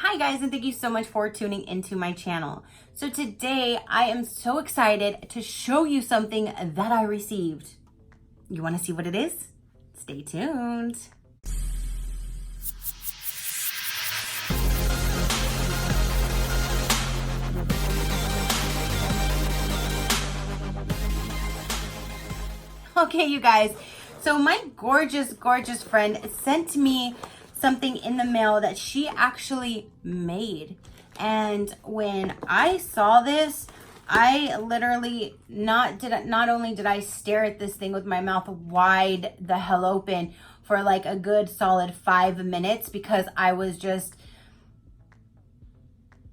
Hi guys, and thank you so much for tuning into my channel. So today I am so excited to show you something that I received. You want to see what it is? Stay tuned. Okay, you guys, so my gorgeous friend sent me something in the mail that she actually made. And when I saw this, I literally not only did I stare at this thing with my mouth wide the hell open for like a good solid 5 minutes, because I was just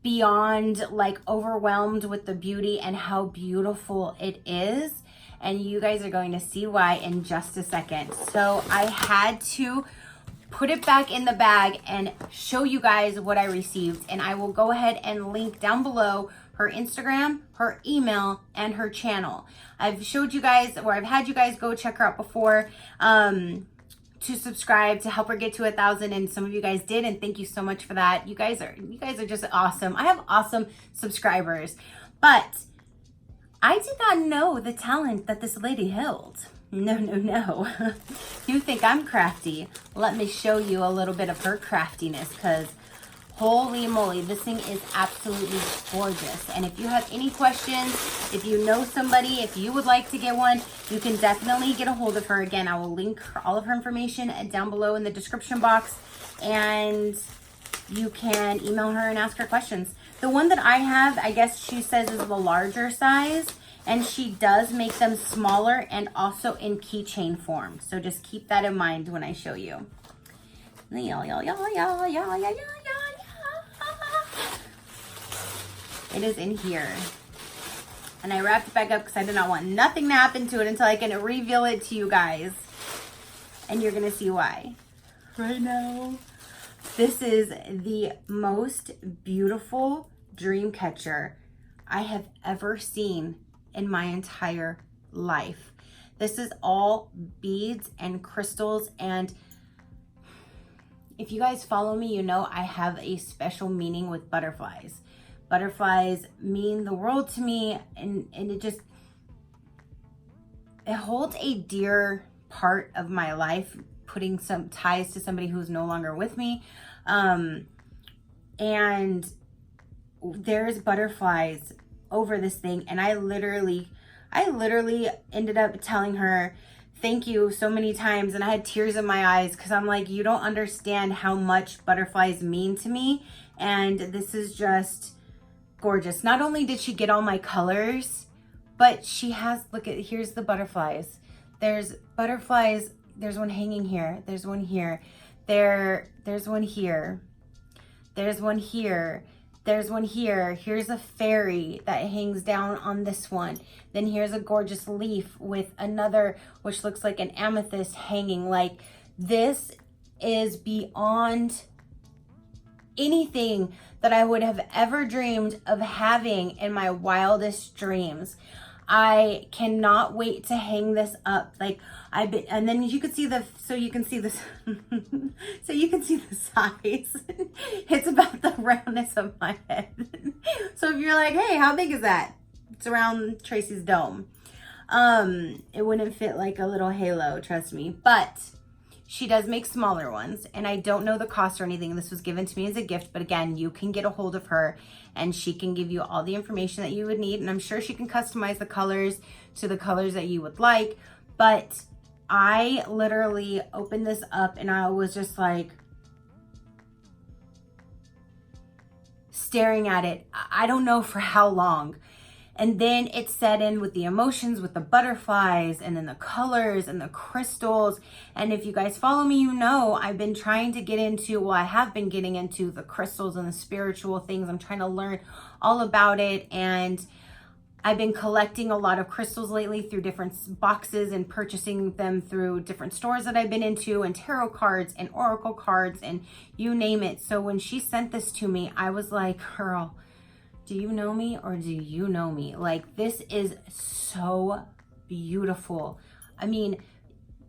beyond like overwhelmed with the beauty and how beautiful it is. And you guys are going to see why in just a second. So I had to put it back in the bag and show you guys what I received. And I will go ahead and link down below her Instagram, her email, and her channel. I've showed you guys, or I've had you guys go check her out before to subscribe to help her get to 1,000, and some of you guys did, and thank you so much for that. You guys are just awesome. I have awesome subscribers, but I did not know the talent that this lady held. No. You think I'm crafty? Let me show you a little bit of her craftiness, because holy moly, this thing is absolutely gorgeous. And if you have any questions, if you know somebody, if you would like to get one, you can definitely get a hold of her. Again, I will link all of her information down below in the description box, and you can email her and ask her questions. The one that I have, I guess she says, is the larger size. And she does make them smaller and also in keychain form. So just keep that in mind when I show you. It is in here. And I wrapped it back up because I did not want nothing to happen to it until I can reveal it to you guys. And you're going to see why right now. This is the most beautiful dream catcher I have ever seen in my entire life. This is all beads and crystals, and if you guys follow me, you know I have a special meaning with butterflies. Butterflies mean the world to me, and it holds a dear part of my life, putting some ties to somebody who's no longer with me. And there's butterflies over this thing, and I literally ended up telling her thank you so many times, and I had tears in my eyes because I'm like, you don't understand how much butterflies mean to me. And this is just gorgeous. Not only did she get all my colors, but she has, look at, here's the butterflies. There's butterflies, there's one hanging here, there's one here, there's one here, there's one here, there's one here. Here's a fairy that hangs down on this one. Then here's a gorgeous leaf with another, which looks like an amethyst hanging. Like, this is beyond anything that I would have ever dreamed of having in my wildest dreams. I cannot wait to hang this up. Like, and then you can see so you can see the size. It's about the roundness of my head. So if you're like, hey, how big is that? It's around Tracy's dome. It wouldn't fit like a little halo, trust me. But she does make smaller ones, and I don't know the cost or anything. This was given to me as a gift, but again, you can get a hold of her and she can give you all the information that you would need. And I'm sure she can customize the colors to the colors that you would like. But I literally opened this up and I was just like staring at it. I don't know for how long. And then it set in with the emotions, with the butterflies, and then the colors and the crystals. And if you guys follow me, you know I've been trying to get into, well, I have been getting into the crystals and the spiritual things. I'm trying to learn all about it. And I've been collecting a lot of crystals lately through different boxes and purchasing them through different stores that I've been into, and tarot cards and oracle cards and you name it. So when she sent this to me, I was like, girl, do you know me or do you know me? Like, this is so beautiful. I mean,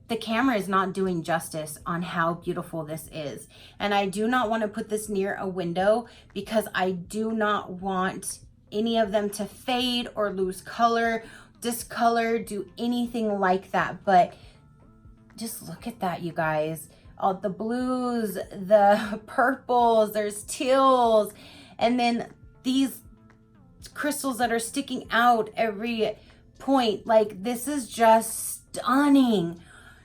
the camera is not doing justice on how beautiful this is. And I do not want to put this near a window because I do not want any of them to fade or lose color, discolor, do anything like that. But just look at that, you guys. All the blues, the purples, there's teals, and then these crystals that are sticking out every point. Like, this is just stunning.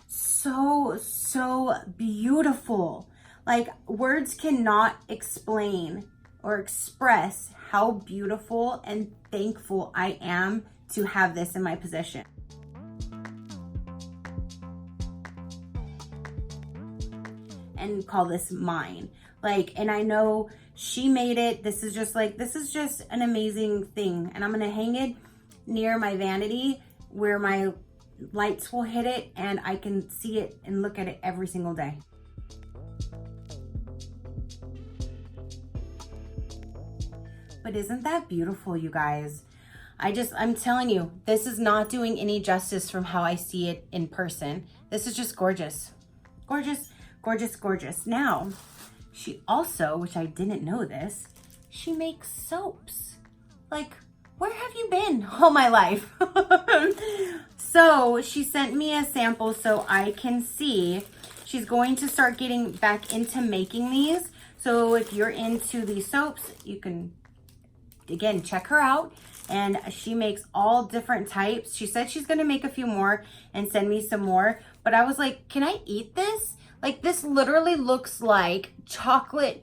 So beautiful. Like, words cannot explain or express how beautiful and thankful I am to have this in my possession. And call this mine. Like, and I know she made it. This is just an amazing thing. And I'm gonna hang it near my vanity where my lights will hit it and I can see it and look at it every single day. But isn't that beautiful, you guys? I'm telling you, this is not doing any justice from how I see it in person. This is just gorgeous. Gorgeous, gorgeous, gorgeous. Now, she also, which I didn't know this, she makes soaps. Like, where have you been all my life? So she sent me a sample so I can see. She's going to start getting back into making these. So if you're into these soaps, you can, again, check her out. And she makes all different types. She said she's gonna make a few more and send me some more. But I was like, can I eat this? Like, this literally looks like peanut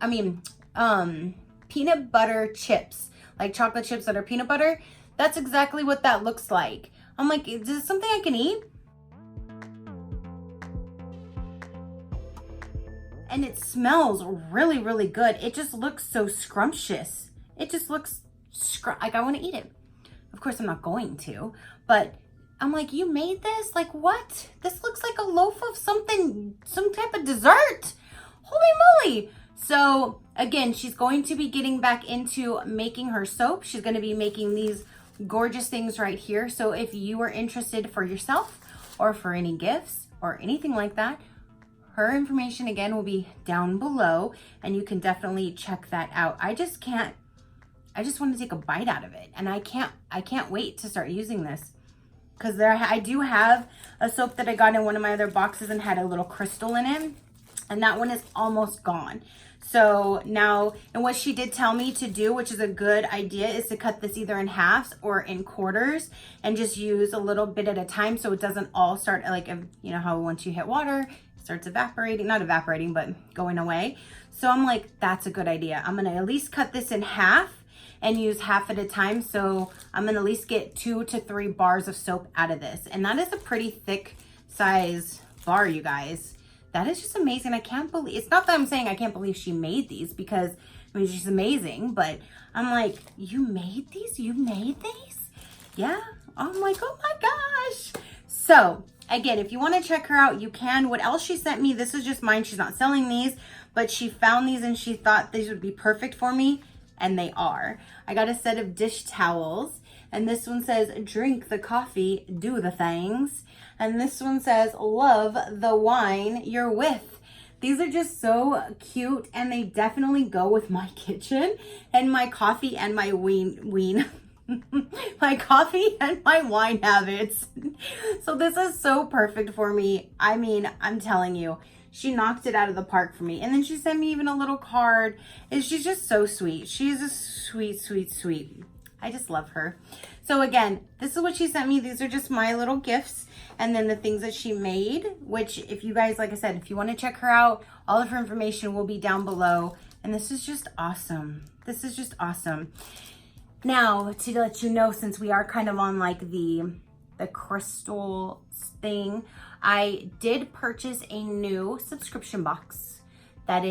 butter chips. Like chocolate chips that are peanut butter. That's exactly what that looks like. I'm like, is this something I can eat? And it smells really, really good. It just looks so scrumptious. It just looks like I want to eat it. Of course, I'm not going to, but I'm like, you made this? Like, what? This looks like a loaf of something, some type of dessert. Holy moly. So again, she's going to be getting back into making her soap. She's going to be making these gorgeous things right here. So if you are interested for yourself or for any gifts or anything like that, her information again will be down below and you can definitely check that out. I just want to take a bite out of it, and I can't wait to start using this. Because I do have a soap that I got in one of my other boxes and had a little crystal in it, and that one is almost gone. So now, and what she did tell me to do, which is a good idea, is to cut this either in halves or in quarters and just use a little bit at a time so it doesn't all start, like, you know how once you hit water, it starts evaporating, not evaporating, but going away. So I'm like, that's a good idea. I'm gonna at least cut this in half and use half at a time. So I'm gonna at least get 2 to 3 bars of soap out of this. And that is a pretty thick size bar, you guys. That is just amazing. I can't believe, it's not that I'm saying I can't believe she made these, because I mean, she's amazing, but I'm like, you made these? You made these? Yeah. I'm like, oh my gosh. So again, if you want to check her out, you can. What else she sent me, this is just mine. She's not selling these, but she found these and she thought these would be perfect for me. And they are. I got a set of dish towels, and this one says, drink the coffee, do the things. And this one says, love the wine you're with. These are just so cute, and they definitely go with my kitchen and my coffee and my my coffee and my wine habits. So this is so perfect for me. I mean, I'm telling you, she knocked it out of the park for me. And then she sent me even a little card. And she's just so sweet. She's a sweet, sweet, sweet. I just love her. So again, this is what she sent me. These are just my little gifts. And then the things that she made, which if you guys, like I said, if you want to check her out, all of her information will be down below. And this is just awesome. This is just awesome. Now, to let you know, since we are kind of on like the crystal thing, I did purchase a new subscription box that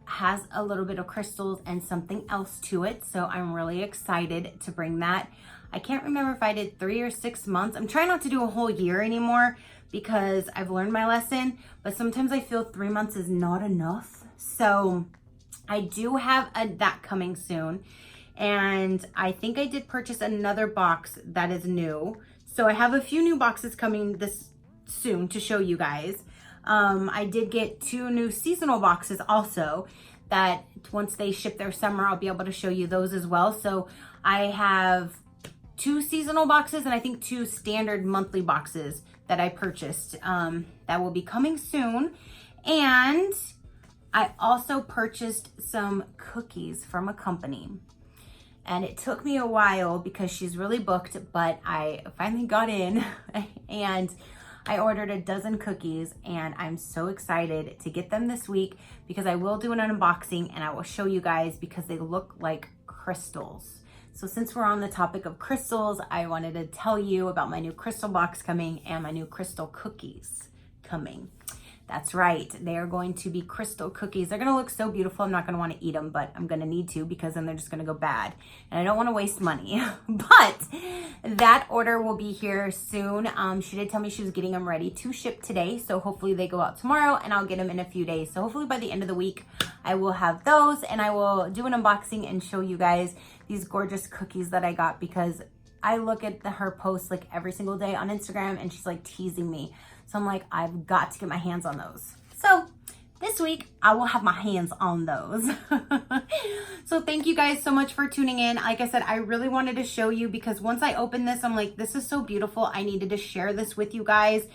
has a little bit of crystals and something else to it. So I'm really excited to bring that. I can't remember if I did 3 or 6 months. I'm trying not to do a whole year anymore because I've learned my lesson, but sometimes I feel 3 months is not enough. So I do have that coming soon. And I think I did purchase another box that is new. So I have a few new boxes coming this soon to show you guys. I did get 2 new seasonal boxes also that once they ship their summer, I'll be able to show you those as well. So I have 2 seasonal boxes and I think 2 standard monthly boxes that I purchased that will be coming soon. And I also purchased some cookies from a company. And it took me a while because she's really booked, but I finally got in and I ordered a dozen cookies and I'm so excited to get them this week because I will do an unboxing and I will show you guys because they look like crystals. So since we're on the topic of crystals, I wanted to tell you about my new crystal box coming and my new crystal cookies coming. That's right, they are going to be crystal cookies. They're gonna look so beautiful. I'm not gonna wanna eat them, but I'm gonna need to because then they're just gonna go bad. And I don't wanna waste money. But that order will be here soon. She did tell me she was getting them ready to ship today. So hopefully they go out tomorrow and I'll get them in a few days. So hopefully by the end of the week, I will have those and I will do an unboxing and show you guys these gorgeous cookies that I got because I look at her posts like every single day on Instagram and she's like teasing me. So I'm like, I've got to get my hands on those. So this week, I will have my hands on those. So thank you guys so much for tuning in. Like I said, I really wanted to show you because once I opened this, I'm like, this is so beautiful. I needed to share this with you guys.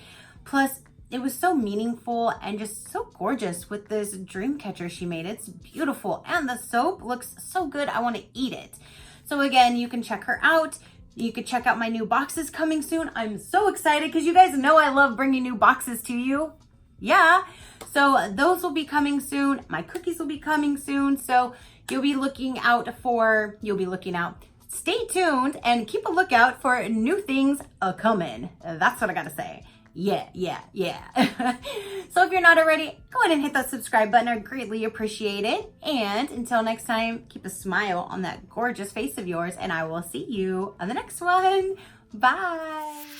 Plus, it was so meaningful and just so gorgeous with this dream catcher she made. It's beautiful. And the soap looks so good. I want to eat it. So again, you can check her out. You could check out my new boxes coming soon. I'm so excited because you guys know I love bringing new boxes to you. Yeah. So those will be coming soon. My cookies will be coming soon. So you'll be looking out. Stay tuned and keep a lookout for new things coming. That's what I got to say. Yeah. So if you're not already, go ahead and hit that subscribe button. I greatly appreciate it. And until next time, keep a smile on that gorgeous face of yours and I will see you on the next one. Bye.